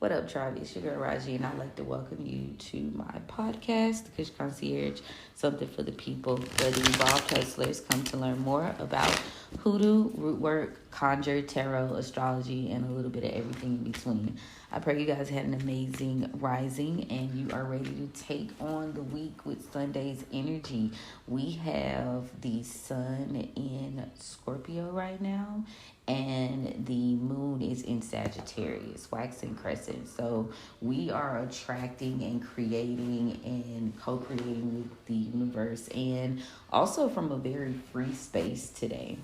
What up, Tribe? It's your girl Raji, and I'd like to welcome you to my podcast, The Kush Concierge, something for the people, where the evolved hustlers come to learn more about hoodoo, root work, conjure, tarot, astrology, and a little bit of everything in between. I pray you guys had an amazing rising and you are ready to take on the week with Sunday's energy. We have the sun in Scorpio right now, and the moon is in Sagittarius, waxing crescent. So we are attracting and creating and co-creating with the universe, and also from a very free space today.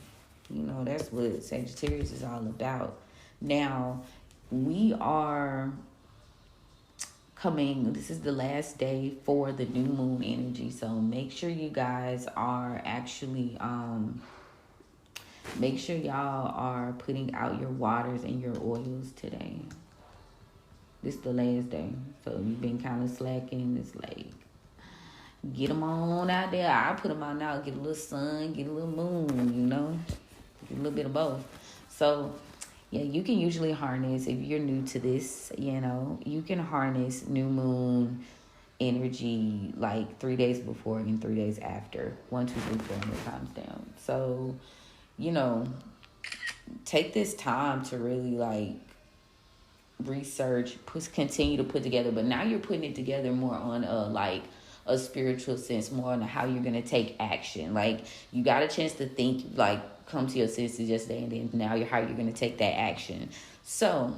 You know, that's what Sagittarius is all about. Now, we are coming, this is the last day for the new moon energy. So make sure you guys are actually make sure y'all are putting out your waters and your oils today. This is the last day. So you've been kind of slacking. It's like, get them on out there. I put them out now. Get a little sun, get a little moon, you know. Get a little bit of both. So, yeah, you can usually harness, if you're new to this, you know, you can harness new moon energy like 3 days before and 3 days after. 1, 2, 3, 4, and it comes down. So, you know, take this time to really like research, continue to put together. But now you're putting it together more on a spiritual sense, more on how you're gonna take action. Like, you got a chance to think, like, come to your senses yesterday, and then now how you're gonna take that action. So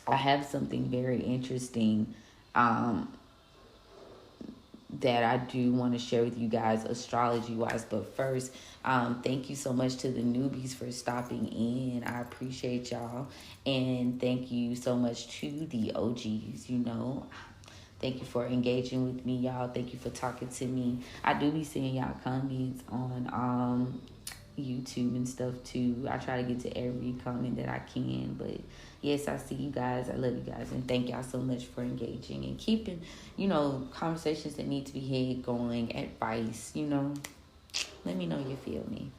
I have something very interesting that I do want to share with you guys astrology wise. But first, thank you so much to the newbies for stopping in. I appreciate y'all. And thank you so much to the OGs, you know. Thank you for engaging with me, y'all. Thank you for talking to me. I do be seeing y'all comments on YouTube and stuff too. I try to get to every comment that I can, but yes, I see you guys. I love you guys, and thank y'all so much for engaging and keeping, you know, conversations that need to be had going, advice, you know. Let me know you feel me.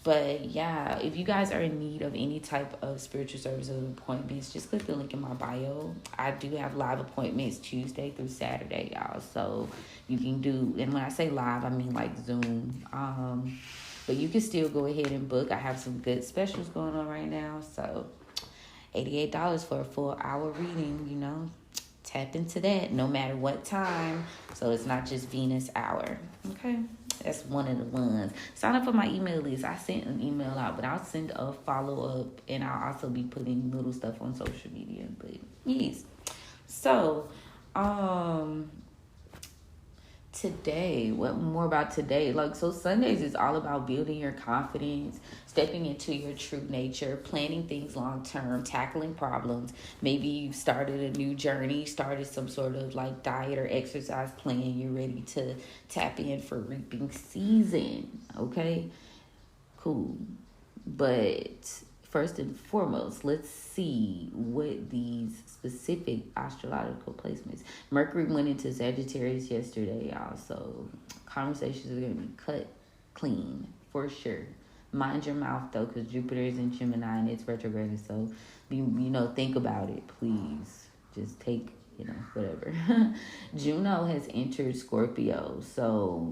But yeah, if you guys are in need of any type of spiritual service or appointments, just click the link in my bio. I do have live appointments Tuesday through Saturday, y'all. So you can do, and when I say live, I mean like Zoom. But you can still go ahead and book. I have some good specials going on right now. So $88 for a full hour reading, you know. Tap into that no matter what time. So it's not just Venus hour. Okay. That's one of the ones. Sign up for my email list. I sent an email out, but I'll send a follow-up, and I'll also be putting little stuff on social media. But yes. So, today, what more about today? Like, so Sundays is all about building your confidence, stepping into your true nature, planning things long term, tackling problems. Maybe you started a new journey, started some sort of like diet or exercise plan. You're ready to tap in for reaping season. Okay, cool. But first and foremost, let's see what these specific astrological placements. Mercury went into Sagittarius yesterday, y'all. So conversations are going to be cut clean for sure. Mind your mouth, though, because Jupiter is in Gemini and it's retrograde. So, think about it, please. Just take, whatever. Juno has entered Scorpio. So,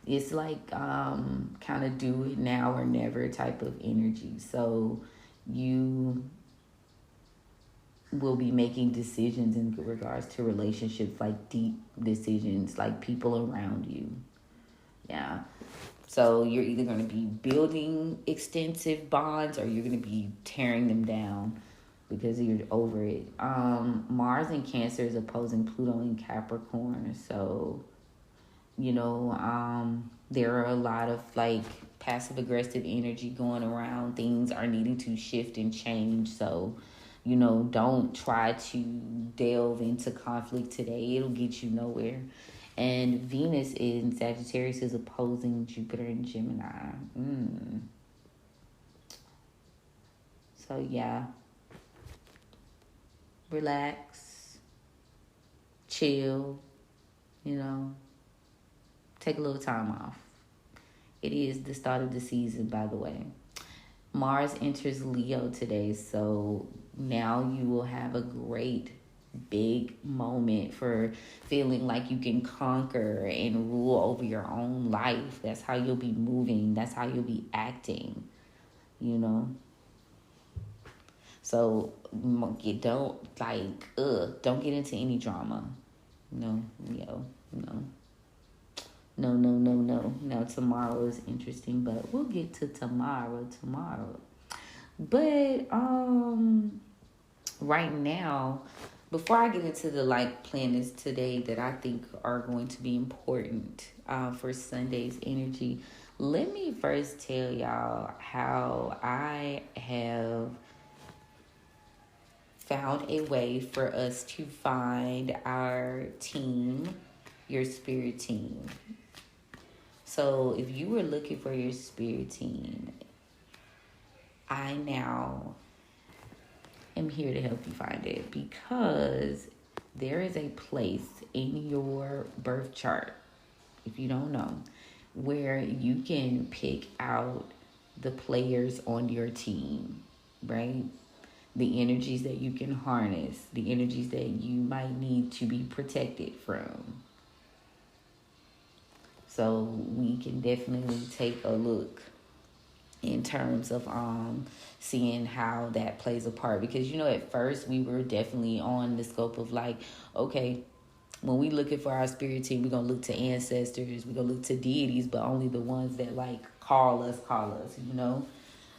it's like kind of do it now or never type of energy. So you will be making decisions in regards to relationships, like deep decisions, like people around you. Yeah. So you're either going to be building extensive bonds or you're going to be tearing them down because you're over it. Mars in Cancer is opposing Pluto in Capricorn. So there are a lot of like passive aggressive energy going around. Things are needing to shift and change. So, don't try to delve into conflict today. It'll get you nowhere. And Venus in Sagittarius is opposing Jupiter in Gemini. So yeah. Relax. Chill. Take a little time off. It is the start of the season, by the way. Mars enters Leo today, so now you will have a great big moment for feeling like you can conquer and rule over your own life. That's how you'll be moving. That's how you'll be acting, you know? So you don't get into any drama. No, no. No. Now tomorrow is interesting, but we'll get to tomorrow. But right now, before I get into the planets today that I think are going to be important for Sunday's energy, let me first tell y'all how I have found a way for us to find our team, your spirit team. So if you were looking for your spirit team, I now am here to help you find it, because there is a place in your birth chart, if you don't know, where you can pick out the players on your team, right? The energies that you can harness, the energies that you might need to be protected from. So we can definitely take a look in terms of seeing how that plays a part. Because, at first we were definitely on the scope of okay, when we looking for our spirit team, we're going to look to ancestors, we're going to look to deities, but only the ones that call us,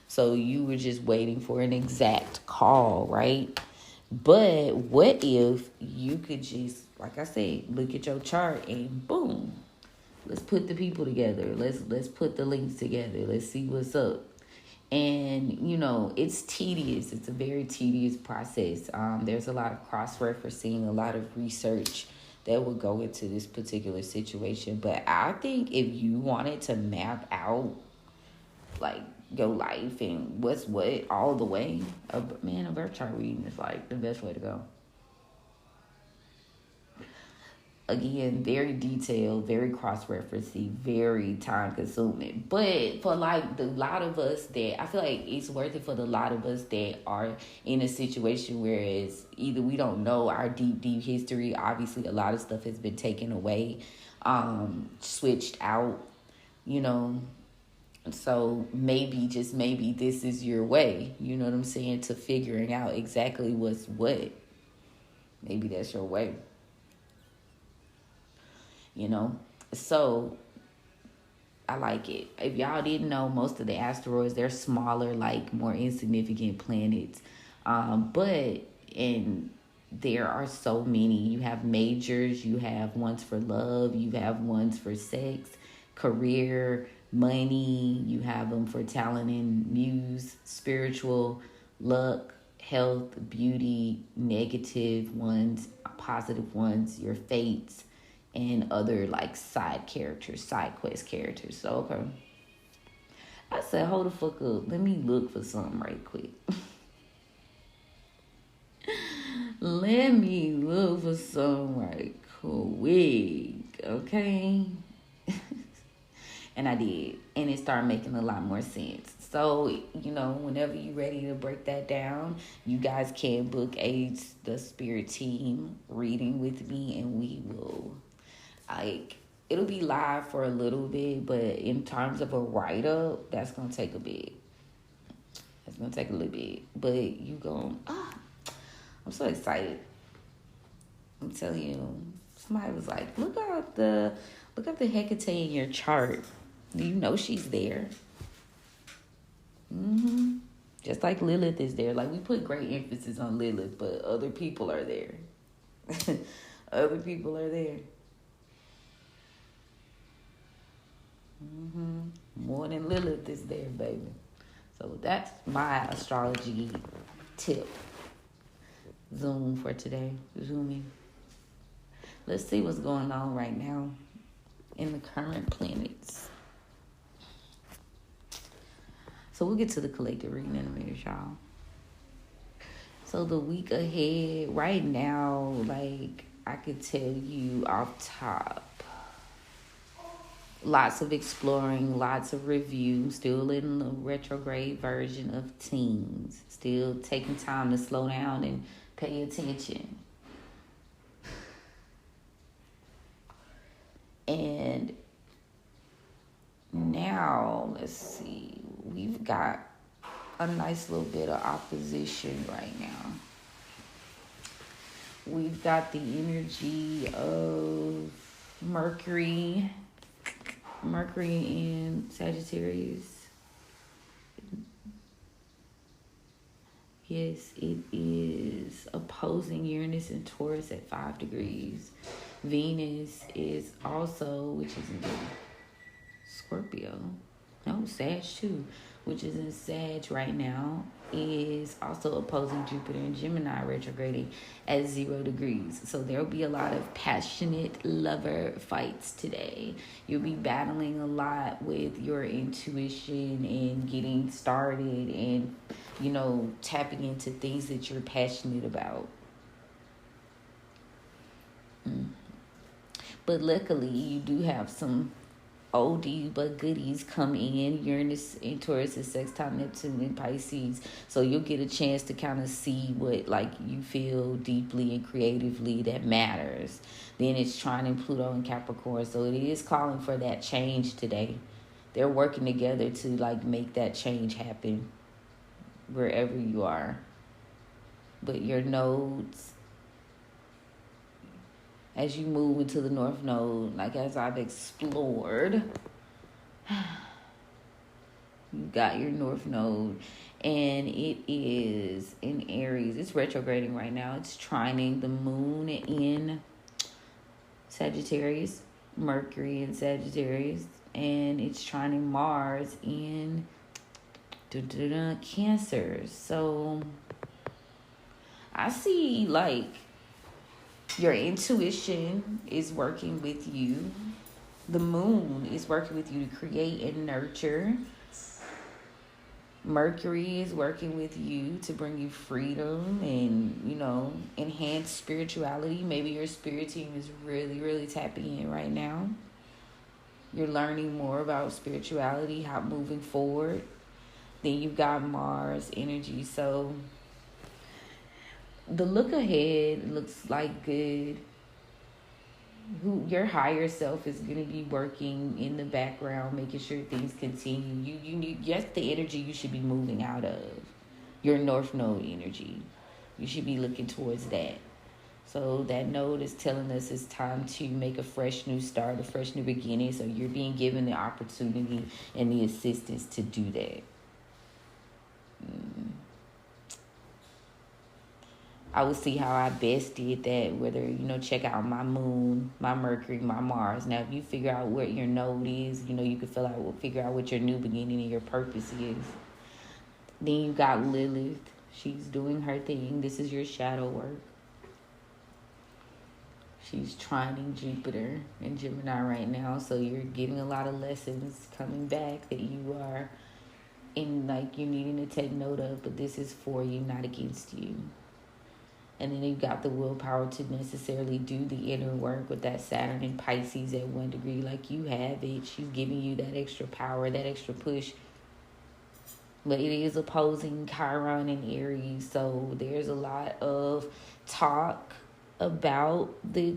So you were just waiting for an exact call, right? But what if you could just, like I said, look at your chart and boom, let's put the people together. Let's put the links together. Let's see what's up. And, it's tedious. It's a very tedious process. There's a lot of cross-referencing, a lot of research that will go into this particular situation. But I think if you wanted to map out, your life and what's what all the way, a birth chart reading is, the best way to go. Again, very detailed, very cross-referencing, very time-consuming. But for the lot of us that, I feel like it's worth it for the lot of us that are in a situation where it's either we don't know our deep history. Obviously, a lot of stuff has been taken away, switched out, So maybe, just maybe, this is your way, you know what I'm saying, to figuring out exactly what's what. Maybe that's your way. So I like it. If y'all didn't know, most of the asteroids, they're smaller, more insignificant planets. And there are so many. You have majors, you have ones for love, you have ones for sex, career, money, you have them for talent and muse, spiritual, luck, health, beauty, negative ones, positive ones, your fates, and other side quest characters. So, okay. I said, hold the fuck up. Let me look for something right quick. Let me look for something right quick. Okay? And I did. And it started making a lot more sense. So, whenever you're ready to break that down, you guys can book the spirit team reading with me, and we will, it'll be live for a little bit, but in terms of a write-up, that's going to take a bit. That's going to take a little bit. But I'm so excited. I'm telling you, somebody was like, look up the Hecate in your chart. Do you know she's there? Just like Lilith is there. We put great emphasis on Lilith, but other people are there. Other people are there. More than Lilith is there, baby. So that's my astrology tip. Zoom for today. Zooming. Let's see what's going on right now in the current planets. So we'll get to the collective reading in a minute, y'all. So the week ahead, right now, I could tell you off top, Lots of exploring, lots of review, still in the retrograde version of teens, still taking time to slow down and pay attention. And now, let's see, we've got a nice little bit of opposition right now. We've got the energy of Mercury in Sagittarius. Yes, it is opposing Uranus and Taurus at 5 degrees. Venus is also, which is in Scorpio. No, Sag too, which is in Sag right now, is also opposing Jupiter and Gemini retrograding at 0 degrees. So there'll be a lot of passionate lover fights today. You'll be battling a lot with your intuition and getting started and, tapping into things that you're passionate about. But luckily, you do have some oldie but goodies come in. Uranus in Taurus is sextile Neptune in Pisces, so you'll get a chance to kind of see what you feel deeply and creatively that matters. Then it's trining Pluto in Capricorn, so it is calling for that change today. They're working together to make that change happen wherever you are. But your nodes, as you move into the North Node, as I've explored, you got your North Node, and it is in Aries. It's retrograding right now. It's trining the Moon in Sagittarius, Mercury in Sagittarius, and it's trining Mars in Cancer. So I see your intuition is working with you. The Moon is working with you to create and nurture. Mercury is working with you to bring you freedom and, enhance spirituality. Maybe your spirit team is really, really tapping in right now. You're learning more about spirituality, how moving forward. Then you've got Mars energy. So the look ahead looks good. Your higher self is going to be working in the background, making sure things continue. Yes, the energy you should be moving out of, your North Node energy. You should be looking towards that. So that node is telling us it's time to make a fresh new start, a fresh new beginning. So you're being given the opportunity and the assistance to do that. I will see how I best did that, whether, check out my Moon, my Mercury, my Mars. Now, if you figure out what your node is, you can figure out what your new beginning and your purpose is. Then you got Lilith. She's doing her thing. This is your shadow work. She's trining Jupiter and Gemini right now, so you're getting a lot of lessons coming back that you are you're needing to take note of, but this is for you, not against you. And then you've got the willpower to necessarily do the inner work with that Saturn in Pisces at 1 degree. You have it. She's giving you that extra power, that extra push. But it is opposing Chiron in Aries. So there's a lot of talk about the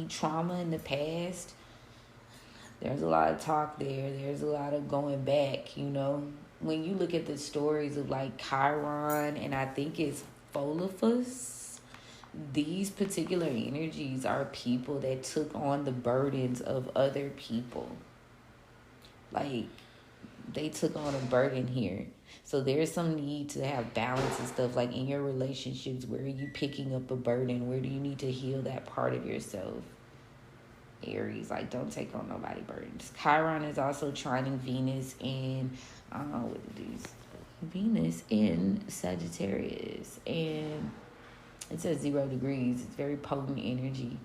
trauma in the past. There's a lot of talk there. There's a lot of going back, When you look at the stories of Chiron, and I think it's Pholophus, these particular energies are people that took on the burdens of other people. They took on a burden here. So there's some need to have balance and stuff, in your relationships. Where are you picking up a burden? Where do you need to heal that part of yourself? Aries, don't take on nobody burdens. Chiron is also trining Venus in, Venus in Sagittarius, and it's at 0 degrees. It's very potent energy.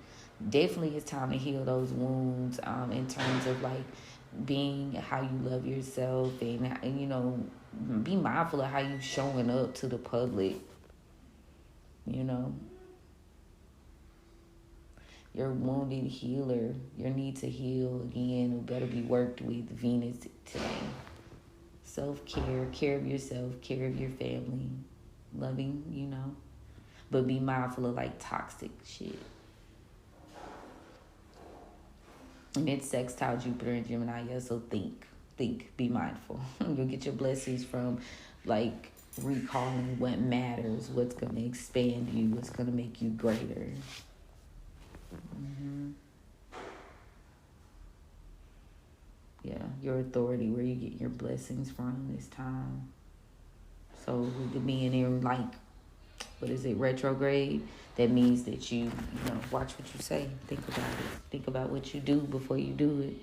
Definitely it's time to heal those wounds in terms of being how you love yourself, and be mindful of how you showing up to the public. Your wounded healer, your need to heal again will better be worked with Venus today. Self-care, care of yourself, care of your family, loving, but be mindful of like toxic shit. And it's sextile Jupiter and Gemini, yeah, so think, be mindful. You'll get your blessings from like recalling what matters, what's going to expand you, what's going to make you greater. Yeah, your authority, where you get your blessings from this time. So with it being in like, what is it, retrograde, that means that you watch what you say. Think about it. Think about what you do before you do it.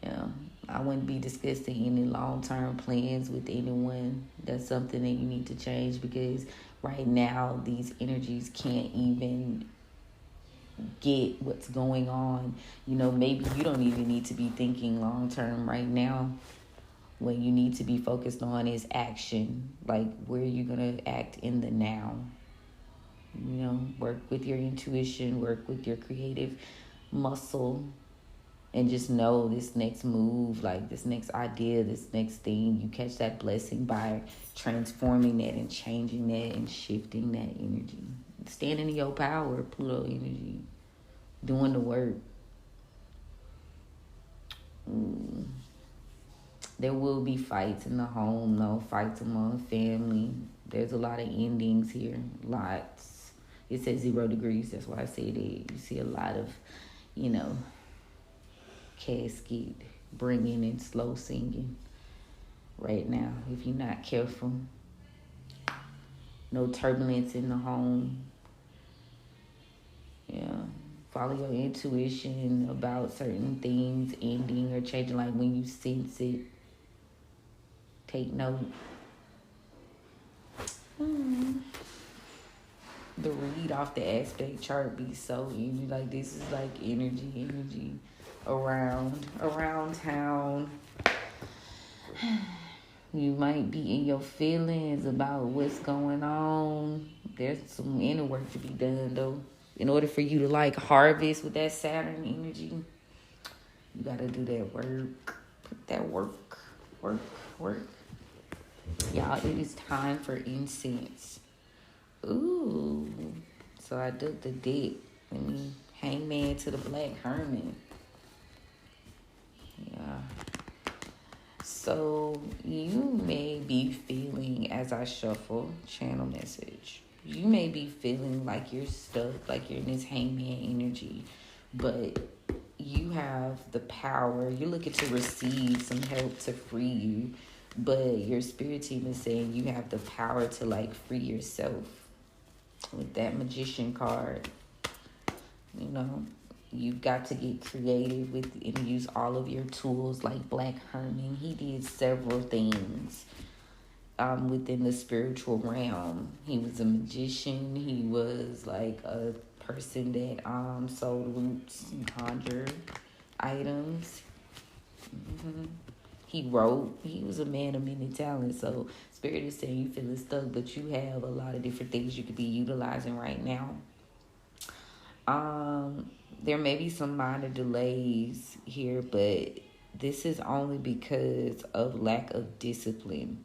Yeah, I wouldn't be discussing any long-term plans with anyone. That's something that you need to change, because right now these energies can't even get what's going on. Maybe you don't even need to be thinking long-term right now. What you need to be focused on is action. Like, where you're going to act in the now. Work with your intuition, work with your creative muscle, and just know this next move, like this next idea, this next thing, you catch that blessing by transforming that and changing that and shifting that energy. Standing in your power, Pluto energy. Doing the work. There will be fights in the home, though. Fights among family. There's a lot of endings here. Lots. It says 0 degrees. That's why I said it. You see a lot of, casket bringing and slow singing right now, if you're not careful. No turbulence in the home. Yeah. Follow your intuition about certain things ending or changing, like when you sense it. Take note. The read off the aspect chart be so easy. Like, this is like energy around town. You might be in your feelings about what's going on. There's some inner work to be done, though. In order for you to like harvest with that Saturn energy, you gotta do that work. Put that work. Y'all, it is time for incense. Ooh. So I took the deck. Let me Hangman to the Black Hermit. Yeah. So you may be feeling, as I shuffle, channel message, you may be feeling like you're stuck, like you're in this hangman energy, but you have the power. You're looking to receive some help to free you, but your spirit team is saying you have the power to like free yourself. With that Magician card, you've got to get creative with and use all of your tools. Like Black Hermit, he did several things within the spiritual realm. He was a magician. He was like a person that sold roots and conjured items. He wrote. He was a man of many talents. So Spirit is saying you feeling stuck, but you have a lot of different things you could be utilizing right now. There may be some minor delays here, but this is only because of lack of discipline.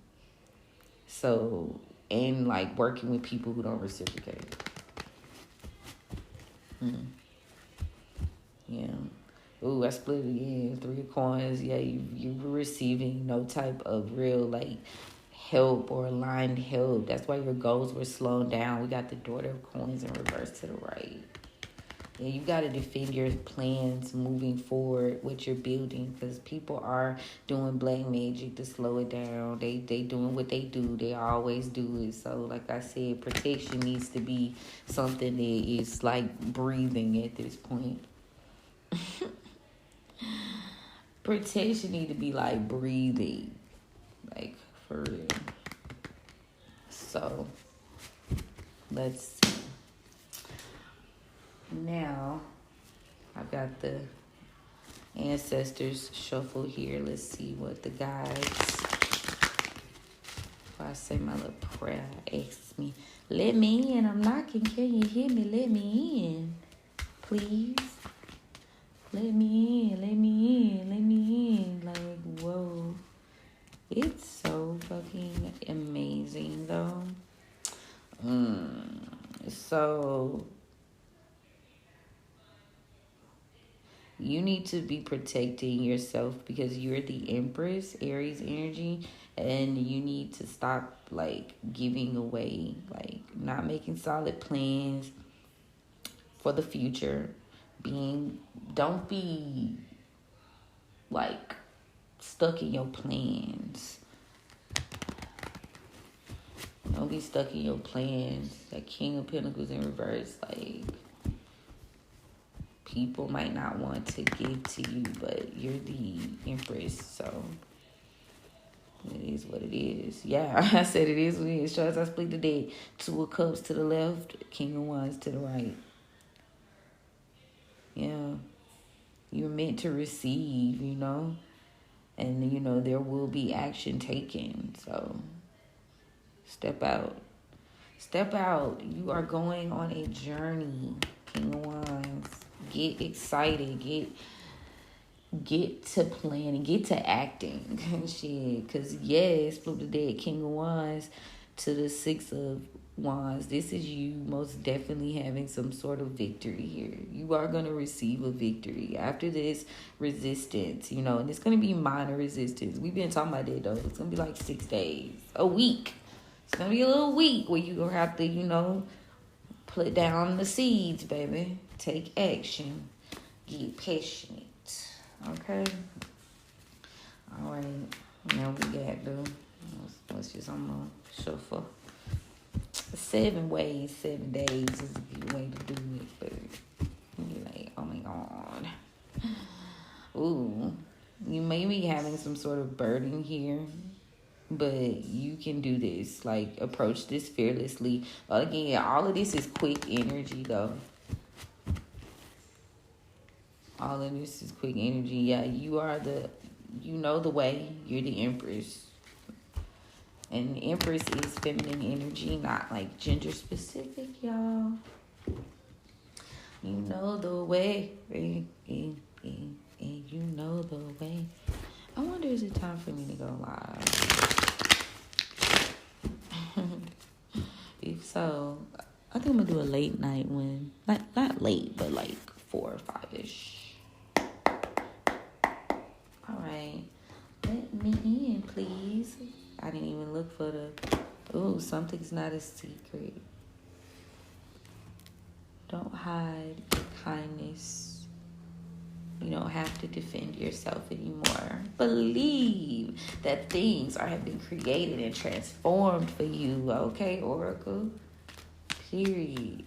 So, and like working with people who don't reciprocate. Yeah. Ooh, I split it again. 3 of coins. Yeah, you were receiving no type of real like help or aligned help. That's why your goals were slowed down. We got the Daughter of Coins in reverse to the right. Yeah, you got to defend your plans moving forward, what you're building, because people are doing black magic to slow it down. They doing what they do. They always do it. So, like I said, protection needs to be something that is like breathing at this point. Protection need to be like breathing, like for real. So, let's see. Now, I've got the ancestors shuffle here. Let's see what the guides, why I say my little prayer, ask me, let me in. I'm knocking. Can you hear me? Let me in, please. Let me in. Let me in. Let me in. Like, whoa. It's so fucking amazing, though. So you need to be protecting yourself because you're the Empress, Aries energy, and you need to stop like giving away, like not making solid plans for the future. Don't be like stuck in your plans. Don't be stuck in your plans. That King of Pentacles in reverse, like people might not want to give to you, but you're the Empress, so it is what it is. Yeah, I said it is what it is. Show us I split the deck. Two of Cups to the left, King of Wands to the right. Yeah. You're meant to receive, and there will be action taken. So step out. Step out. You are going on a journey, King of Wands. Get excited. Get to planning. Get to acting. Shit. Because, yes, flip the dead King of Wands to the Six of Wands. This is you most definitely having some sort of victory here. You are going to receive a victory. After this resistance, and it's going to be minor resistance. We've been talking about that, though. It's going to be like 6 days. A week. It's going to be a little week where you're going to have to, put down the seeds, baby. Take action. Get passionate. Okay? All right. Now we got what's just on my shuffle. 7 ways, 7 days is a good way to do it. But you're like, oh my God. Ooh. You may be having some sort of burden here. But you can do this. Like, approach this fearlessly. Again, all of this is quick energy, though. All of this is quick energy. Yeah, you know the way. You're the Empress. And Empress is feminine energy, not like gender specific, y'all. You know the way. And you know the way. I wonder, is it time for me to go live? If so, I think I'm gonna do a late night one. Not late, but like 4 or 5-ish. Alright. Let me in, please. I didn't even look for something's not a secret. Don't hide your kindness. You don't have to defend yourself anymore. Believe that things have been created and transformed for you. Okay, Oracle? Period.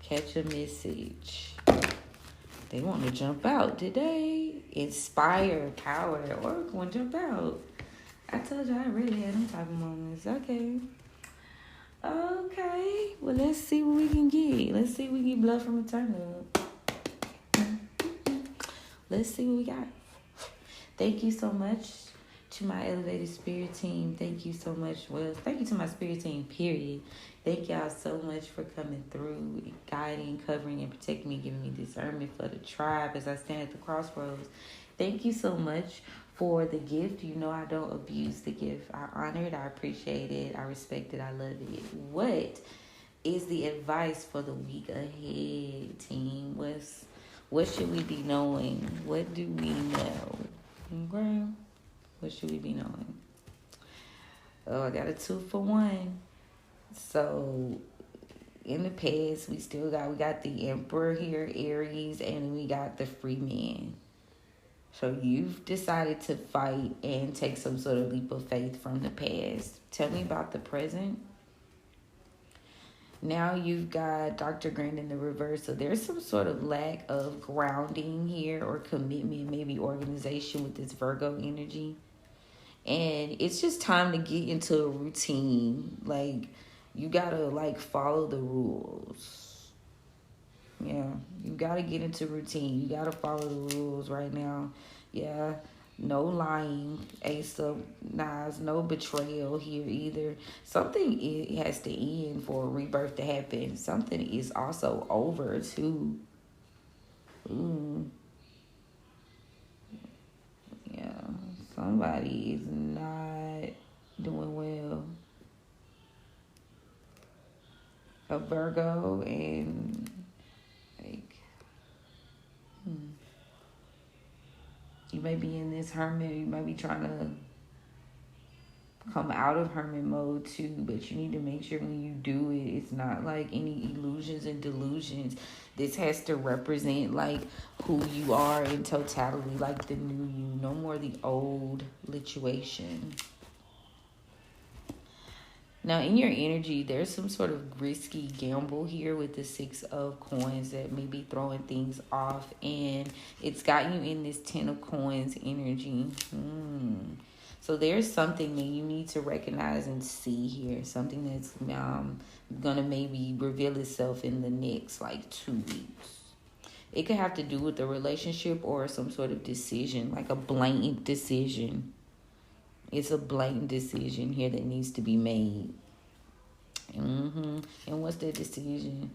Catch a message. They want to jump out, did they? Inspire, power. Oracle want to jump out. I told you I already had them type of moments. Okay. Well, let's see what we can get. Let's see if we can get blood from eternal. Let's see what we got. Thank you so much to my elevated spirit team. Thank you so much. Well, thank you to my spirit team, period. Thank y'all so much for coming through, guiding, covering, and protecting me, giving me discernment for the tribe as I stand at the crossroads. Thank you so much for the gift. I don't abuse the gift. I honor it. I appreciate it. I respect it. I love it. What is the advice for the week ahead, team? What should we be knowing? What do we know? Okay. What should we be knowing? Oh, I got a 2 for 1. So, in the past, we got the Emperor here, Aries, and we got the Free Man. So, you've decided to fight and take some sort of leap of faith from the past. Tell me about the present. Now you've got Dr. Grand in the reverse. So there's some sort of lack of grounding here or commitment, maybe organization with this Virgo energy. And it's just time to get into a routine. Like, you gotta, follow the rules. Yeah, you gotta get into routine. You gotta follow the rules right now. Yeah, No lying, Ace of Knives, no betrayal here either. Something it has to end for a rebirth to happen. Something is also over too. Ooh, yeah. Somebody is not doing well. A Virgo and like you may be in this hermit. You might be trying to come out of hermit mode too, but you need to make sure when you do it, it's not like any illusions and delusions. This has to represent like who you are in totality, like the new you, no more the old lituation. Now, in your energy, there's some sort of risky gamble here with the Six of Coins that may be throwing things off, and it's got you in this Ten of Coins energy. So there's something that you need to recognize and see here. Something that's gonna maybe reveal itself in the next like 2 weeks. It could have to do with a relationship or some sort of decision, like a blatant decision. It's a blatant decision here that needs to be made. And what's that decision?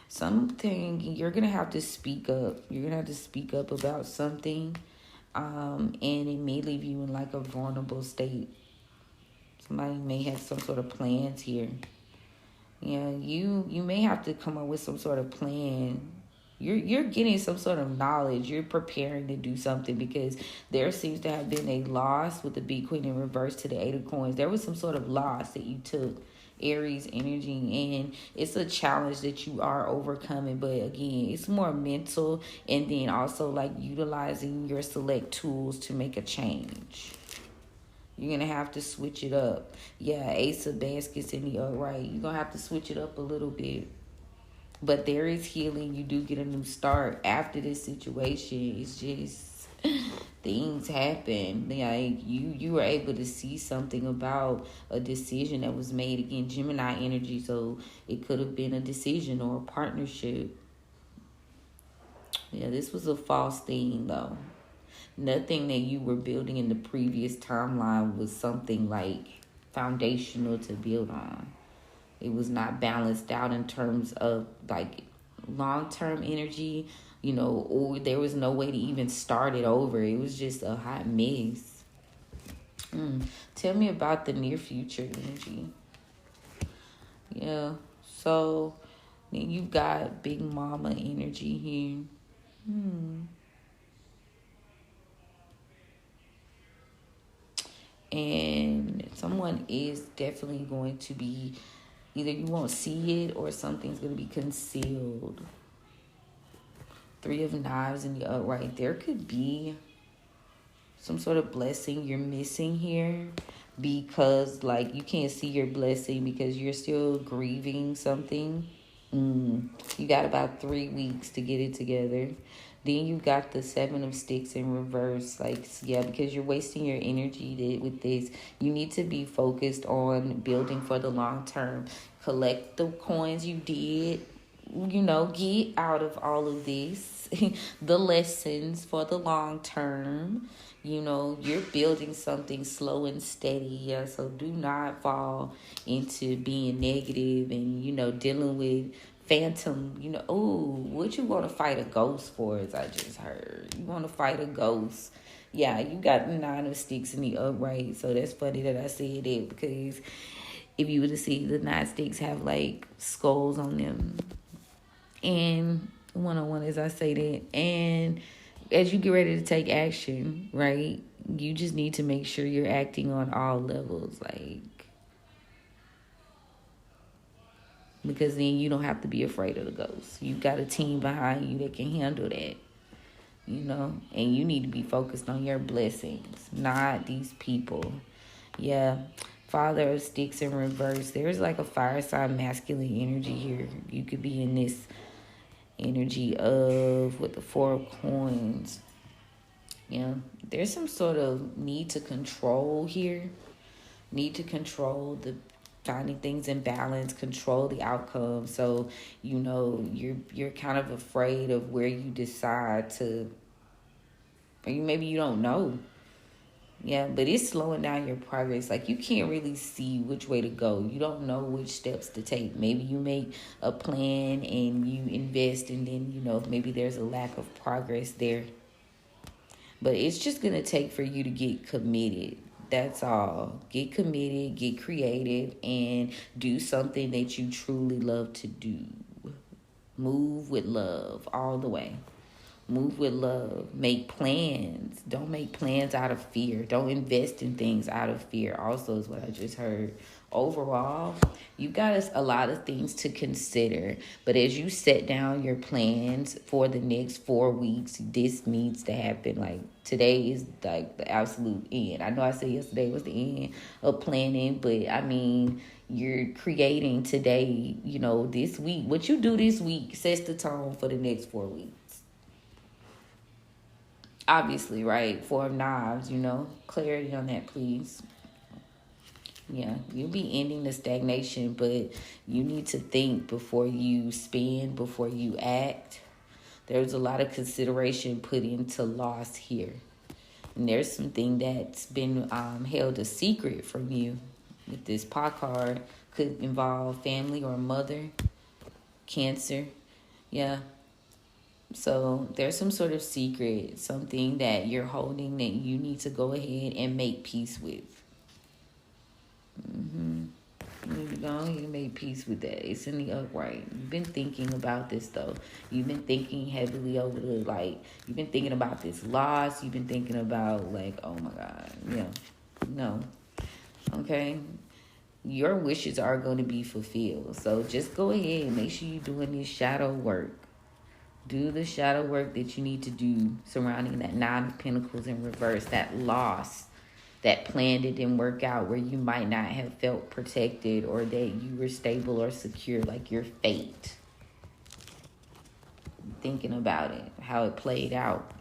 Something you're gonna have to speak up. You're gonna have to speak up about something. And it may leave you in like a vulnerable state. Somebody may have some sort of plans here. Yeah, you may have to come up with some sort of plan. You're getting some sort of knowledge. You're preparing to do something because there seems to have been a loss with the Big Queen in reverse to the Eight of Coins. There was some sort of loss that you took. Aries energy, and it's a challenge that you are overcoming, but again, it's more mental, and then also like utilizing your select tools to make a change. You're gonna have to switch it up. Yeah, Ace of Baskets in the upright. You're gonna have to switch it up a little bit, but there is healing. You do get a new start after this situation. It's just things happen. Like you were able to see something about a decision that was made. Again, Gemini energy, so it could have been a decision or a partnership. Yeah, this was a false thing though. Nothing that you were building in the previous timeline was something like foundational to build on. It was not balanced out in terms of like long-term energy, or there was no way to even start it over. It was just a hot mess. Tell me about the near future energy. Yeah, so then you've got Big Mama energy here. And someone is definitely going to be, either you won't see it or something's going to be concealed. Three of Knives in the upright. There could be some sort of blessing you're missing here because like you can't see your blessing because you're still grieving something. You got about 3 weeks to get it together. Then you got the Seven of Sticks in reverse. Like, yeah, because you're wasting your energy with this. You need to be focused on building for the long term. Collect the coins you did. Get out of all of this. The lessons for the long term. You're building something slow and steady. Yeah, so do not fall into being negative and, dealing with phantom, what you want to fight a ghost for, as I just heard. You want to fight a ghost. Yeah, you got the Nine of Sticks in the upright, so that's funny that I said it, because if you were to see the Nine Sticks have, like, skulls on them. And one-on-one, as I say that, and as you get ready to take action, right, you just need to make sure you're acting on all levels, like, because then you don't have to be afraid of the ghosts. You got a team behind you that can handle that, and you need to be focused on your blessings, not these people. Yeah, Father of Sticks in reverse. There's like a fire sign masculine energy here. You could be in this energy of with the Four of Coins. Yeah, there's some sort of need to control here. Need to control the finding things in balance, control the outcome. So, you're kind of afraid of where you decide to, or maybe you don't know. Yeah, but it's slowing down your progress. Like, you can't really see which way to go. You don't know which steps to take. Maybe you make a plan and you invest, and then, maybe there's a lack of progress there. But it's just going to take for you to get committed. That's all. Get committed, get creative, and do something that you truly love to do. Move with love all the way. Move with love. Make plans. Don't make plans out of fear. Don't invest in things out of fear. Also, is what I just heard. Overall, you got a lot of things to consider. But as you set down your plans for the next 4 weeks, this needs to happen. Like, today is like the absolute end. I know I said yesterday was the end of planning, but I mean, you're creating today, this week. What you do this week sets the tone for the next 4 weeks. Obviously, right? Four of Knives, clarity on that, please. Yeah, you'll be ending the stagnation, but you need to think before you spend, before you act. There's a lot of consideration put into loss here. And there's something that's been held a secret from you with this pot card. Could involve family or mother, Cancer. Yeah. So there's some sort of secret, something that you're holding that you need to go ahead and make peace with. You need to go ahead and make peace with that. It's in the upright. You've been thinking about this, though. You've been thinking heavily over you've been thinking about this loss. You've been thinking about, oh my God. Yeah. No. Okay? Your wishes are going to be fulfilled. So just go ahead and make sure you're doing this shadow work. Do the shadow work that you need to do surrounding that Nine of Pentacles in reverse, that loss, that plan that didn't work out, where you might not have felt protected or that you were stable or secure, like your fate. Thinking about it, how it played out.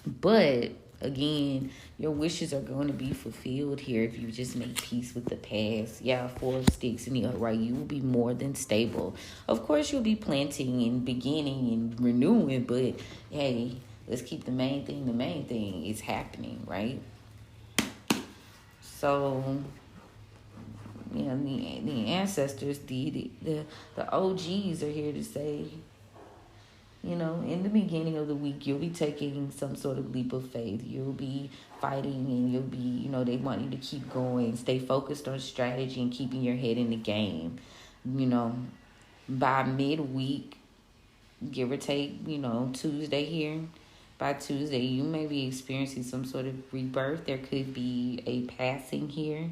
But again, your wishes are going to be fulfilled here if you just make peace with the past. Yeah, Four of Sticks in the upright. You will be more than stable. Of course, you'll be planting and beginning and renewing, but hey, let's keep the main thing. The main thing is happening, right? So, yeah, the ancestors, the OGs are here to say, in the beginning of the week, you'll be taking some sort of leap of faith. You'll be fighting and you'll be, they want you to keep going. Stay focused on strategy and keeping your head in the game. By midweek, give or take, Tuesday here. By Tuesday, you may be experiencing some sort of rebirth. There could be a passing here.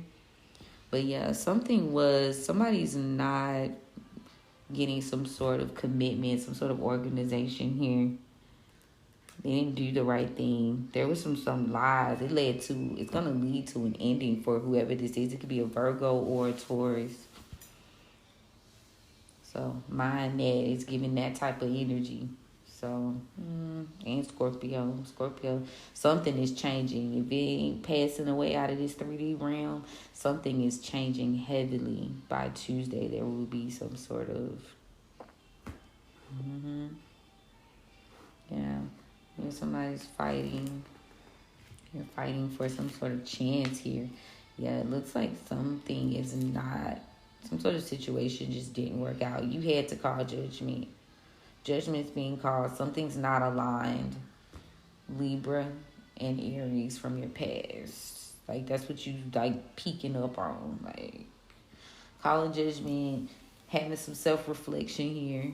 But yeah, somebody's not getting some sort of commitment, some sort of organization here. They didn't do the right thing. There was some lies. It's going to lead to an ending for whoever this is. It could be a Virgo or a Taurus. So, mind that it's giving that type of energy. So, and Scorpio, something is changing. If it ain't passing away out of this 3D realm, something is changing heavily. By Tuesday, there will be some sort of, somebody's fighting. You're fighting for some sort of chance here. Yeah, it looks like something is not, some sort of situation just didn't work out. You had to call judgment. Judgment's being called. Something's not aligned. Libra and Aries from your past. That's what you peeking up on. Calling judgment, having some self-reflection here.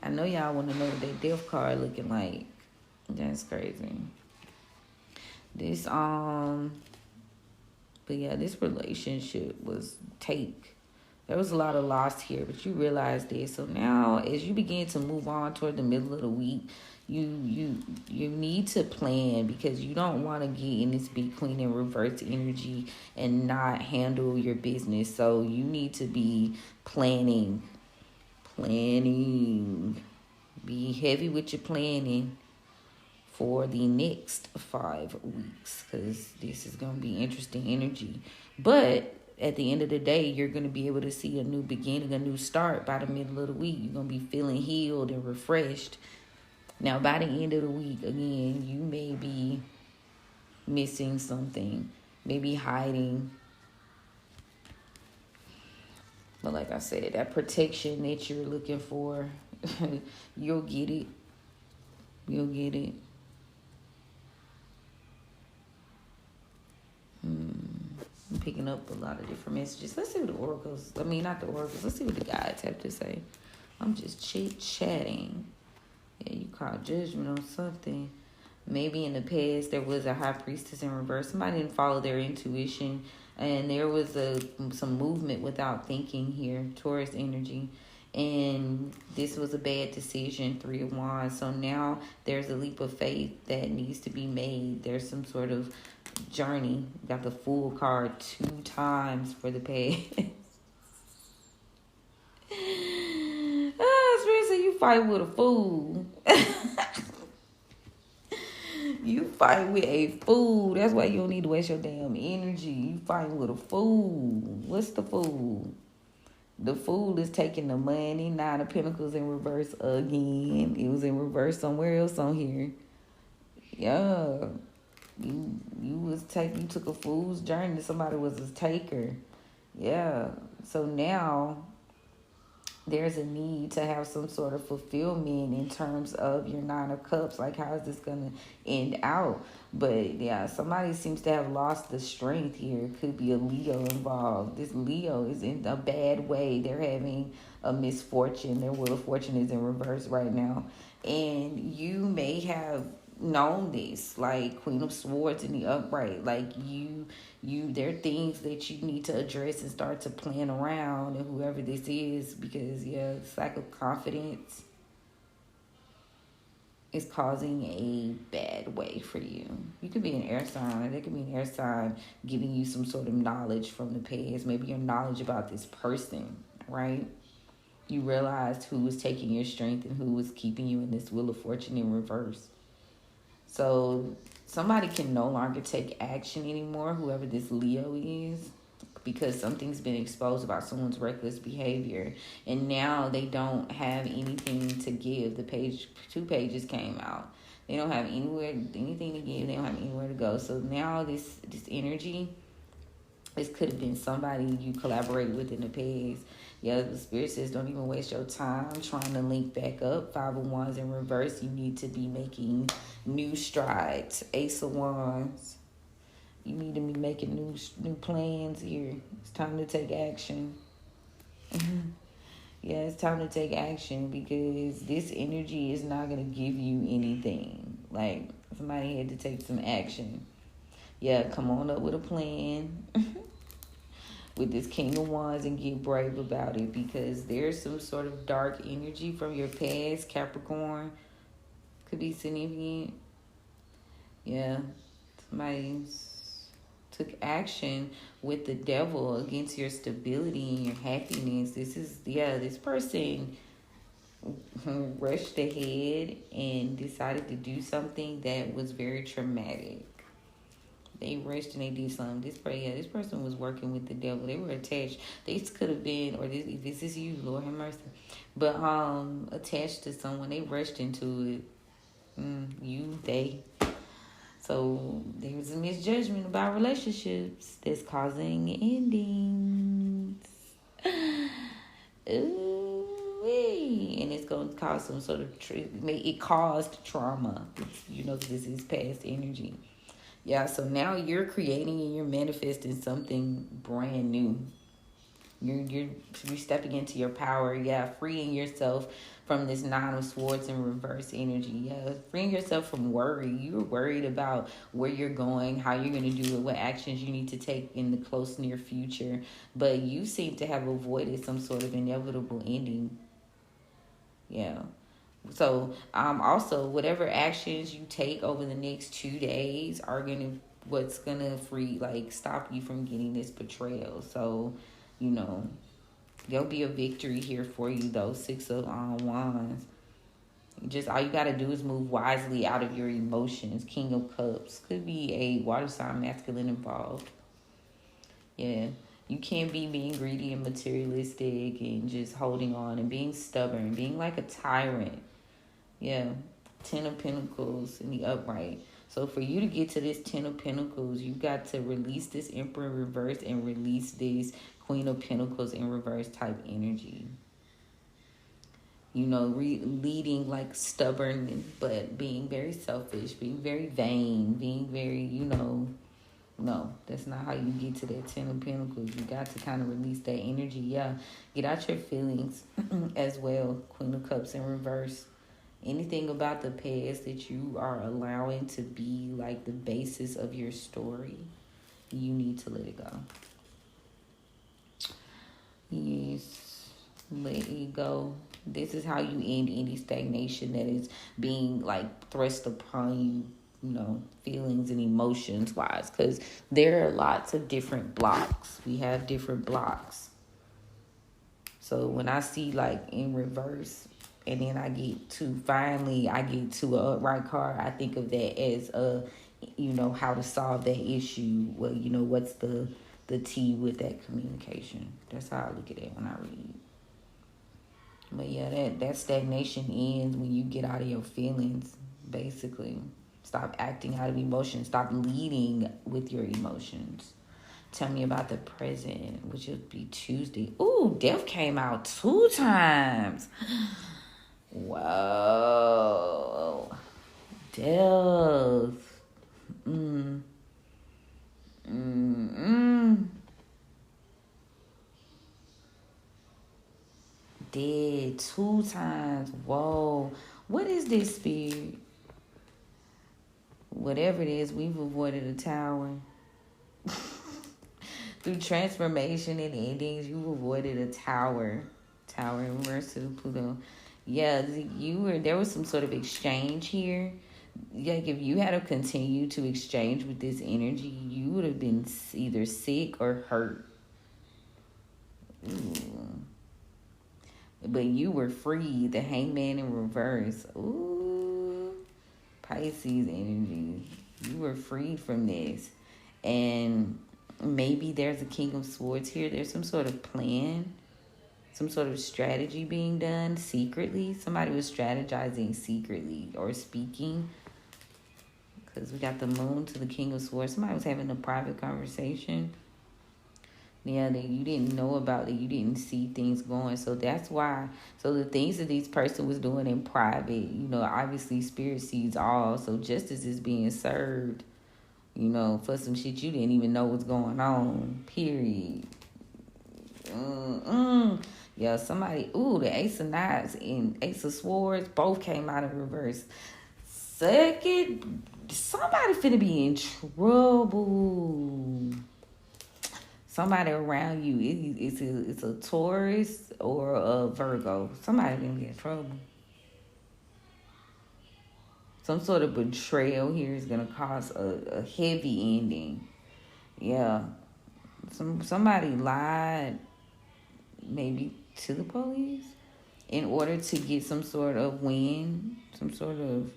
I know y'all want to know what that death card looking like. That's crazy. This but yeah, this relationship was take. There was a lot of loss here, but you realize this. So now, as you begin to move on toward the middle of the week, you need to plan, because you don't want to get in this big queen and reverse energy and not handle your business. So you need to be planning. Be heavy with your planning for the next 5 weeks, because this is going to be interesting energy. But at the end of the day, you're going to be able to see a new beginning, a new start by the middle of the week. You're going to be feeling healed and refreshed. Now, by the end of the week, again, you may be missing something, maybe hiding. But like I said, that protection that you're looking for, you'll get it. You'll get it. I'm picking up a lot of different messages. Let's see what the oracles, not the oracles, let's see what the guides have to say. I'm just chit-chatting. Yeah, you call judgment on something. Maybe in the past there was a high priestess in reverse. Somebody didn't follow their intuition, and there was some movement without thinking here, Taurus energy. And this was a bad decision, 3 of Wands. So now there's a leap of faith that needs to be made. There's some sort of journey. Got the Fool card 2 times for the past. Spirit said you fight with a fool. You fight with a fool. That's why you don't need to waste your damn energy. You fighting with a fool. What's the fool? The Fool is taking the money. 9 of Pentacles in reverse again. It was in reverse somewhere else on here. Yeah. You took a fool's journey. Somebody was a taker. Yeah. So now there's a need to have some sort of fulfillment in terms of your 9 of Cups. Like, how is this going to end out? But, yeah, somebody seems to have lost the strength here. Could be a Leo involved. This Leo is in a bad way. They're having a misfortune. Their Wheel of Fortune is in reverse right now. And you may have known this, like Queen of Swords in the upright. Like, there are things that you need to address and start to plan around, and whoever this is, because it's lack of confidence is causing a bad way for you. You could be an air sign, or there could be an air sign giving you some sort of knowledge from the past, maybe your knowledge about this person, right? You realized who was taking your strength and who was keeping you in this Wheel of Fortune in reverse. So somebody can no longer take action anymore, whoever this Leo is, because something's been exposed about someone's reckless behavior. And now they don't have anything to give. 2 pages came out. They don't have anything to give. They don't have anywhere to go. So now this energy, this could have been somebody you collaborated with in the past. Yeah, the Spirit says don't even waste your time trying to link back up. 5 of Wands in reverse. You need to be making new strides. Ace of Wands. You need to be making new plans here. It's time to take action. Yeah, it's time to take action, because this energy is not going to give you anything. Like, somebody had to take some action. Yeah, come on up with a plan. With this King of Wands, and get brave about it, because there's some sort of dark energy from your past, Capricorn. Could be significant. Yeah, somebody took action with the Devil against your stability and your happiness. This person rushed ahead and decided to do something that was very traumatic. They rushed and they did something. This person was working with the Devil. They were attached. This could have been, or if this is you, Lord have mercy, but attached to someone. They rushed into it. They. So there was a misjudgment about relationships that's causing endings. Ooh-wee. And it's going to cause some sort of it caused trauma. This is past energy. Yeah, so now you're creating and you're manifesting something brand new. You're stepping into your power. Yeah, freeing yourself from this 9 of Swords in reverse energy. Yeah, freeing yourself from worry. You're worried about where you're going, how you're going to do it, what actions you need to take in the close near future. But you seem to have avoided some sort of inevitable ending. Yeah. So, also, whatever actions you take over the next 2 days are what's gonna stop you from getting this betrayal. So, there'll be a victory here for you, though. 6 of Wands. Just all you gotta do is move wisely out of your emotions. King of Cups. Could be a water sign masculine involved. Yeah. You can't be being greedy and materialistic and just holding on and being stubborn, being like a tyrant. Yeah. Ten of Pentacles in the upright. So for you to get to this Ten of Pentacles, you got to release this Emperor in reverse and release this Queen of Pentacles in reverse type energy. You know, leading like stubborn, but being very selfish, being very vain, being very, you know, no, that's not how you get to that Ten of Pentacles. You got to kind of release that energy. Yeah, get out your feelings as well. Queen of Cups in reverse. Anything about the past that you are allowing to be like the basis of your story, you need to let it go. Yes, let it go. This is how you end any stagnation that is being like thrust upon you, you know, feelings and emotions wise, because there are lots of different blocks. We have different blocks. So when I see like in reverse, and then I get to a upright card, I think of that as you know, how to solve that issue. Well, you know, what's the T with that communication. That's how I look at it when I read. But yeah, that stagnation ends when you get out of your feelings, basically. Stop acting out of emotion. Stop leading with your emotions. Tell me about the present, which would be Tuesday. Ooh, Death came out 2 times. Whoa. Death. Dead 2 times. Whoa. What is this, spirit? Whatever it is, we've avoided a tower. Through transformation and endings, you've avoided a tower. Tower in reverse to Pluto. Yeah, there was some sort of exchange here. Like if you had to continue to exchange with this energy, you would have been either sick or hurt. Ooh. But you were free. The Hangman in reverse. Ooh. Pisces energy. You were freed from this. And maybe there's a King of Swords here. There's some sort of plan, some sort of strategy being done secretly. Somebody was strategizing secretly or speaking. Because we got the Moon to the King of Swords. Somebody was having a private conversation. Yeah, that you didn't know about, that you didn't see things going. So that's why. So the things that this person was doing in private, you know, obviously Spirit sees all. So justice is being served, you know, for some shit you didn't even know what's going on. Period. Yeah, somebody. Ooh, the Ace of Knights and Ace of Swords both came out in reverse. Second, somebody finna be in trouble. Somebody around you, it's a Taurus or a Virgo. Somebody gonna get in trouble. Some sort of betrayal here is gonna cause a heavy ending. Yeah, somebody lied, maybe to the police, in order to get some sort of win, some sort of.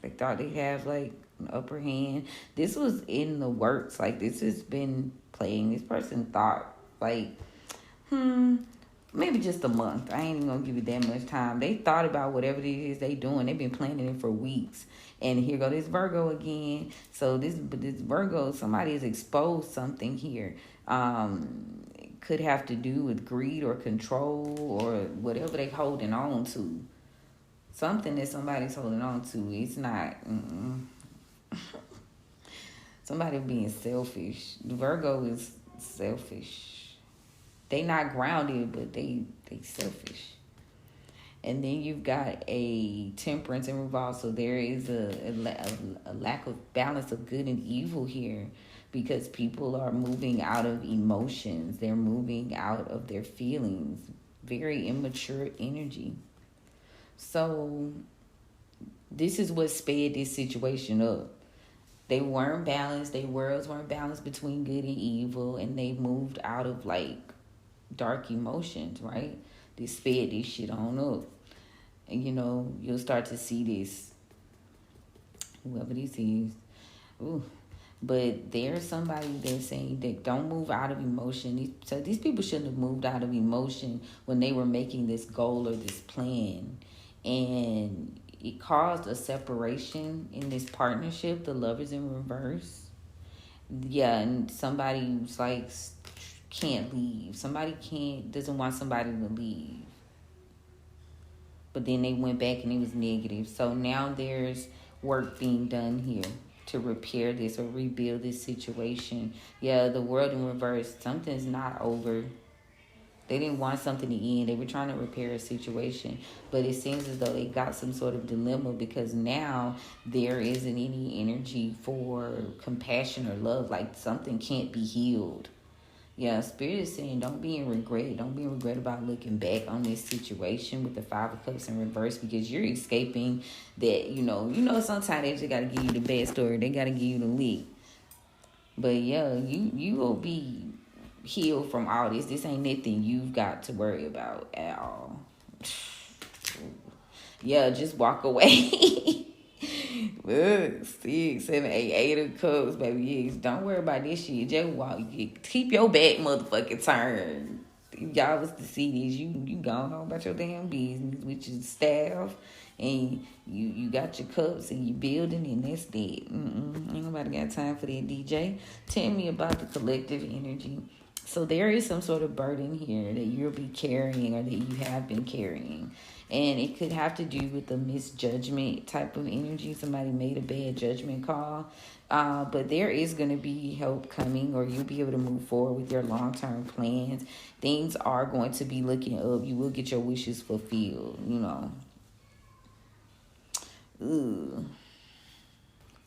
They thought they have like an upper hand. This was in the works. Like this has been playing. This person thought like, maybe just a month. I ain't even gonna give you that much time. They thought about whatever it is they doing. They've been planning it for weeks. And here go this Virgo again. So this Virgo, somebody has exposed something here. It could have to do with greed or control or whatever they holding on to. Something that somebody's holding on to. It's not. Somebody being selfish. Virgo is selfish. They not grounded, but they selfish. And then you've got a Temperance in reverse. So there is a lack of balance of good and evil here, because people are moving out of emotions. They're moving out of their feelings. Very immature energy. So this is what sped this situation up. They weren't balanced. Their worlds weren't balanced between good and evil. And they moved out of like dark emotions, right? They sped this shit on up. And you know, you'll start to see this. Whoever this is. Ooh. But there's somebody that's saying that don't move out of emotion. So these people shouldn't have moved out of emotion when they were making this goal or this plan. And it caused a separation in this partnership. The love is in reverse. Yeah, and somebody who's like can't leave. Somebody can't doesn't want somebody to leave. But then they went back and it was negative. So now there's work being done here to repair this or rebuild this situation. Yeah, the world in reverse. Something's not over. They didn't want something to end. They were trying to repair a situation. But it seems as though they got some sort of dilemma because now there isn't any energy for compassion or love. Like something can't be healed. Yeah, Spirit is saying don't be in regret. Don't be in regret about looking back on this situation with the Five of Cups in reverse because you're escaping that, sometimes they just got to give you the bad story. They got to give you the leak. But yeah, you will be healed from all this. This ain't nothing you've got to worry about at all. Yeah, just walk away. Look, 6, 7, 8 of cups, baby. Yes, don't worry about this shit. Just walk. Keep your back motherfucking turn. If y'all was to see this, you gone on about your damn business with your staff, and you got your cups and you building, and that's that. Ain't nobody got time for that, DJ. Tell me about the collective energy. So there is some sort of burden here that you'll be carrying or that you have been carrying. And it could have to do with the misjudgment type of energy. Somebody made a bad judgment call. But there is going to be help coming, or you'll be able to move forward with your long-term plans. Things are going to be looking up. You will get your wishes fulfilled, Ooh.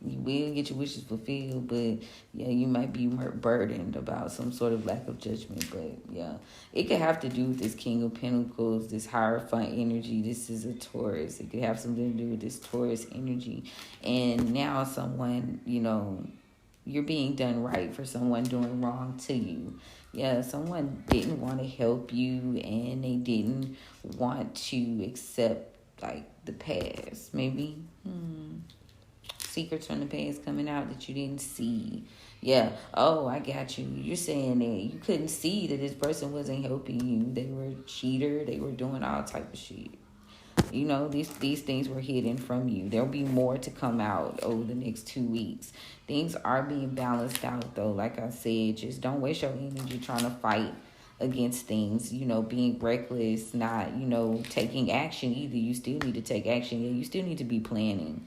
You will get your wishes fulfilled, but yeah, you might be burdened about some sort of lack of judgment. But yeah, it could have to do with this King of Pentacles, this Hierophant energy. This is a Taurus. It could have something to do with this Taurus energy. And now someone, you're being done right for someone doing wrong to you. Yeah, someone didn't want to help you and they didn't want to accept like the past, maybe. Secrets from the past coming out that you didn't see. Yeah. Oh, I got you. You're saying that you couldn't see that this person wasn't helping you. They were a cheater. They were doing all type of shit. These things were hidden from you. There'll be more to come out over the next 2 weeks. Things are being balanced out, though. Like I said, just don't waste your energy trying to fight against things, being reckless, not, taking action either. You still need to take action. Yeah, you still need to be planning.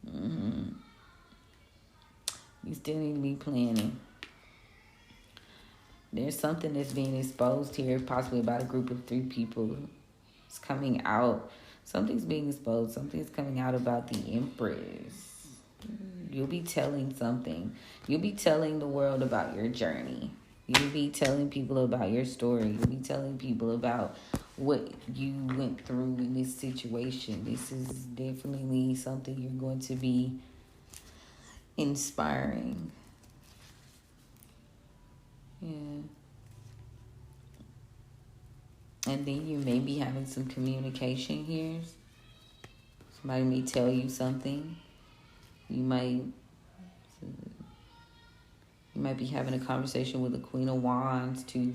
You still need to be planning. There's something that's being exposed here, possibly about a group of 3 people. It's coming out. Something's being exposed. Something's coming out about the Empress. You'll be telling something. You'll be telling the world about your journey. You'll be telling people about your story. You'll be telling people about what you went through in this situation. This is definitely something you're going to be inspiring. Yeah. And then you may be having some communication here. Somebody may tell you something. You might be having a conversation with the Queen of Wands, to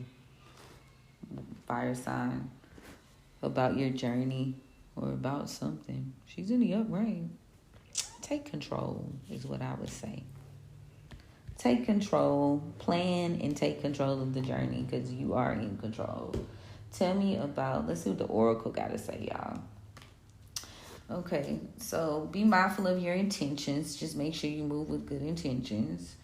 fire sign, about your journey or about something. She's in the upright. Take control is what I would say. Take control, plan, and take control of the journey because you are in control. Tell me about, let's see what the Oracle got to say, y'all. Okay, so be mindful of your intentions. Just make sure you move with good intentions.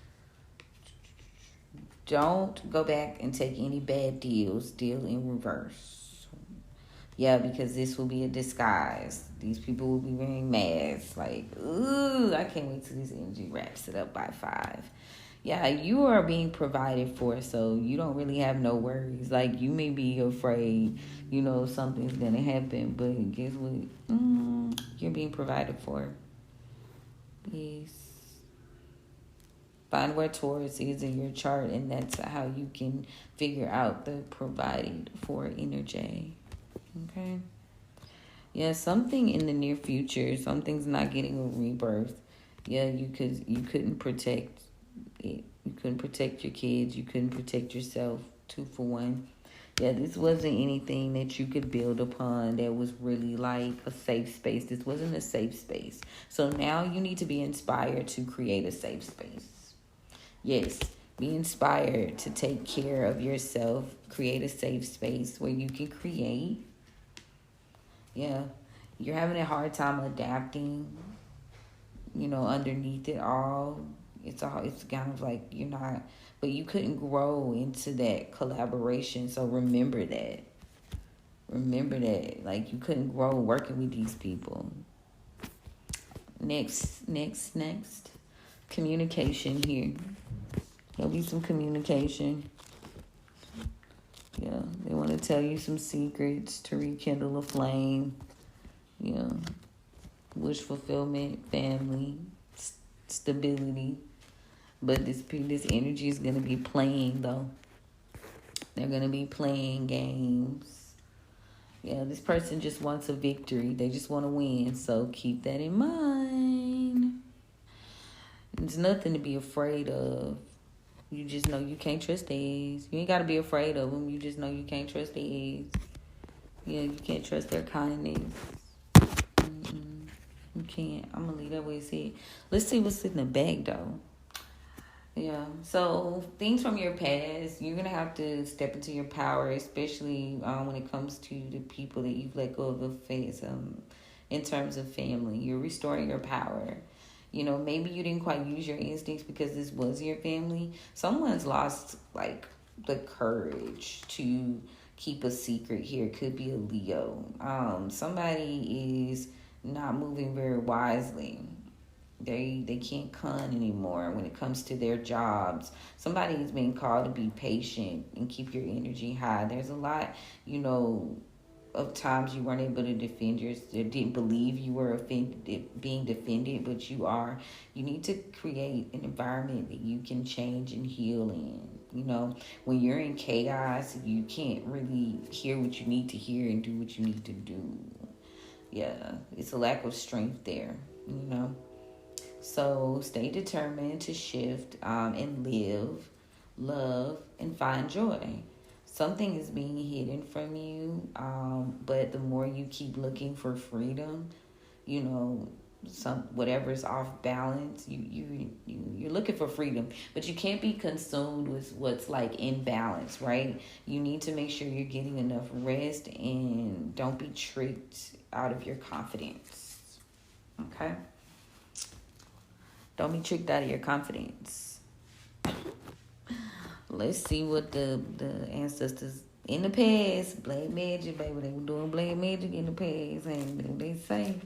Don't go back and take any bad deals. Deal in reverse. Yeah, because this will be a disguise. These people will be wearing masks. Like, ooh, I can't wait till this energy wraps it up by 5. Yeah, you are being provided for, so you don't really have no worries. Like, you may be afraid, something's going to happen, but guess what? You're being provided for. Yes. Find where Taurus is in your chart, and that's how you can figure out the provided for energy. Okay? Yeah, something in the near future, something's not getting a rebirth. Yeah, you couldn't protect it. You couldn't protect your kids. You couldn't protect yourself. 2 for 1. Yeah, this wasn't anything that you could build upon that was really like a safe space. This wasn't a safe space. So now you need to be inspired to create a safe space. Yes, be inspired to take care of yourself. Create a safe space where you can create. Yeah, you're having a hard time adapting, underneath it all. It's kind of like you're not, but you couldn't grow into that collaboration. So remember that. Remember that. Like you couldn't grow working with these people. Next. Communication here. There'll be some communication. Yeah, they want to tell you some secrets to rekindle a flame. Yeah, wish fulfillment, family, stability. But this energy is gonna be playing though. They're gonna be playing games. Yeah, this person just wants a victory. They just want to win. So keep that in mind. There's nothing to be afraid of. You just know you can't trust theirs. You ain't got to be afraid of them. You just know you can't trust theirs. Yeah, you can't trust their kindness. You can't. I'm going to leave that way it's said. Let's see what's in the bag, though. Yeah, so things from your past, you're going to have to step into your power, especially when it comes to the people that you've let go of the face in terms of family. You're restoring your power. Maybe you didn't quite use your instincts because this was your family. Someone's lost, like, the courage to keep a secret here. It could be a Leo. Somebody is not moving very wisely. They can't con anymore when it comes to their jobs. Somebody's been called to be patient and keep your energy high. There's a lot, of times you weren't able to defend yourself, didn't believe you were being defended, but you are. You need to create an environment that you can change and heal in. When you're in chaos, you can't really hear what you need to hear and do what you need to do. Yeah, it's a lack of strength there, So stay determined to shift and live, love, and find joy. Something is being hidden from you, but the more you keep looking for freedom, whatever's off balance, you're looking for freedom, but you can't be consumed with what's like in balance, right? You need to make sure you're getting enough rest and don't be tricked out of your confidence. Okay? Don't be tricked out of your confidence. Let's see what the ancestors in the past, black magic, baby, they were doing black magic in the past, and they say.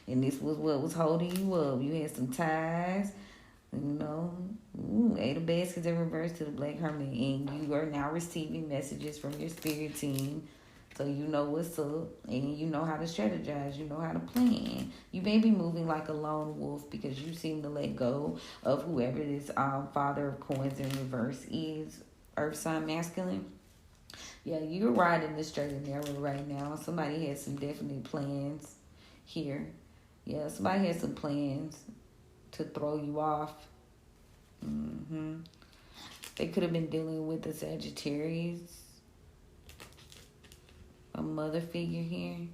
And this was what was holding you up. You had some ties, Eight of Baskets in reverse to the Black Hermit, and you are now receiving messages from your spirit team. So you know what's up, and you know how to strategize. You know how to plan. You may be moving like a lone wolf because you seem to let go of whoever this Father of Coins in reverse is, Earth sign masculine. Yeah, you're riding the straight and narrow right now. Somebody has some definite plans here. Yeah, somebody has some plans to throw you off. They could have been dealing with a Sagittarius, a mother figure here.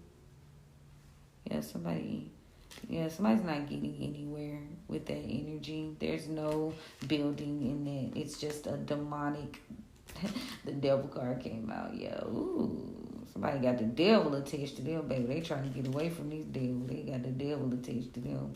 Somebody's not getting anywhere with that energy. There's no building in that. It's just a demonic. The devil card came out. Somebody got the devil attached to them, baby. They trying to get away from this devil. They got the devil attached to them.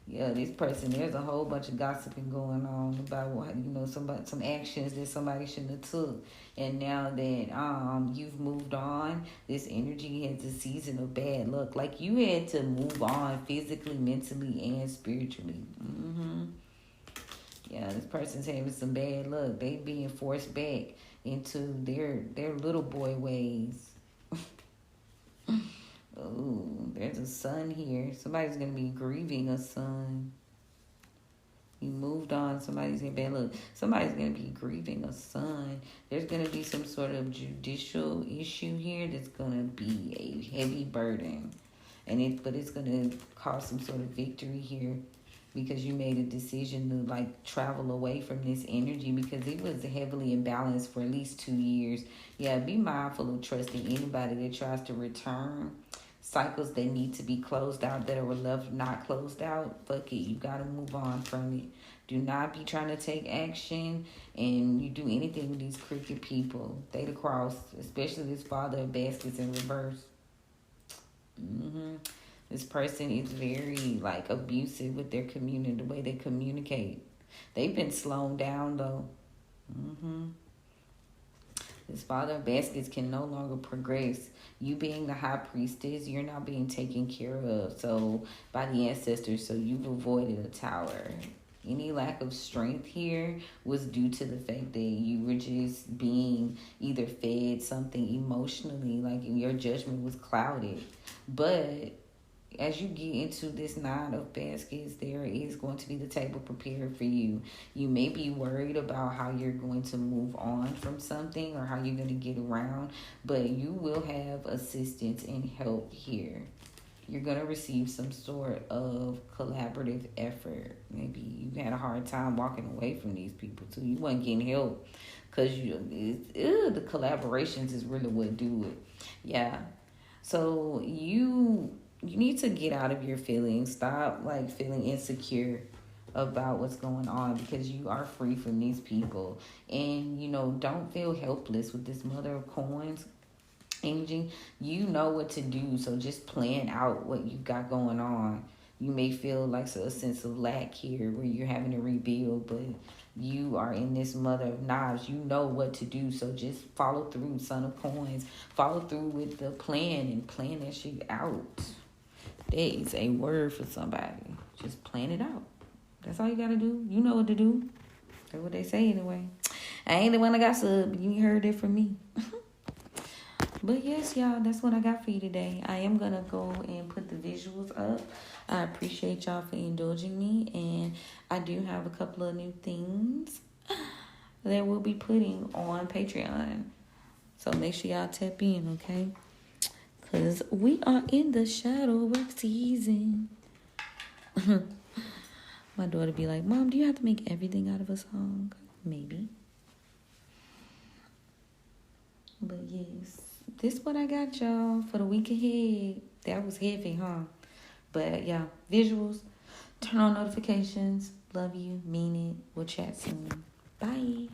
This person, there's a whole bunch of gossiping going on about some actions that somebody shouldn't have took. And now that you've moved on, this energy has a season of bad luck. Like you had to move on physically, mentally, and spiritually. This person's having some bad luck. They being forced back into their little boy ways. Oh, there's a son here. Somebody's going to be grieving a son. You moved on. Somebody's in bad luck. Somebody's going to be grieving a son. There's going to be some sort of judicial issue here that's going to be a heavy burden. But it's going to cause some sort of victory here. because you made a decision to like travel away from this energy because it was heavily imbalanced for at least 2 years. Yeah, be mindful of trusting anybody that tries to return cycles that need to be closed out that were left not closed out. Fuck it, you gotta move on from it. Do not be trying to take action and you do anything with these crooked people. They the cross, especially this father of baskets in reverse. This person is very like abusive with their community, the way they communicate. They've been slowed down though. This father of baskets can no longer progress. You being the high priestess, you're not being taken care of. So by the ancestors, so you've avoided a tower. Any lack of strength here was due to the fact that you were just being either fed something emotionally, like your judgment was clouded. But as you get into this nine of baskets, there is going to be the table prepared for you. You may be worried about how you're going to move on from something or how you're going to get around, but you will have assistance and help here. You're going to receive some sort of collaborative effort. Maybe you had a hard time walking away from these people too. You weren't getting help because the collaborations is really what do it. Yeah. So you need to get out of your feelings. Stop like feeling insecure about what's going on because you are free from these people. And, don't feel helpless with this mother of coins energy. You know what to do, so just plan out what you got going on. You may feel like a sense of lack here where you're having to rebuild, but you are in this mother of knives. You know what to do, so just follow through, son of coins. Follow through with the plan and plan that shit out. That is a word for somebody. Just plan it out. That's all you gotta do. You know what to do. That's what they say anyway. I ain't the one that got sub. You heard it from me. But yes, y'all, that's what I got for you today. I am going to go and put the visuals up. I appreciate y'all for indulging me. And I do have a couple of new things that we'll be putting on Patreon. So make sure y'all tap in, okay? Because we are in the shadow work season. My daughter be like, Mom, do you have to make everything out of a song? Maybe. But yes. This what I got, y'all, for the week ahead. That was heavy, huh? But, yeah, visuals. Turn on notifications. Love you. Mean it. We'll chat soon. Bye.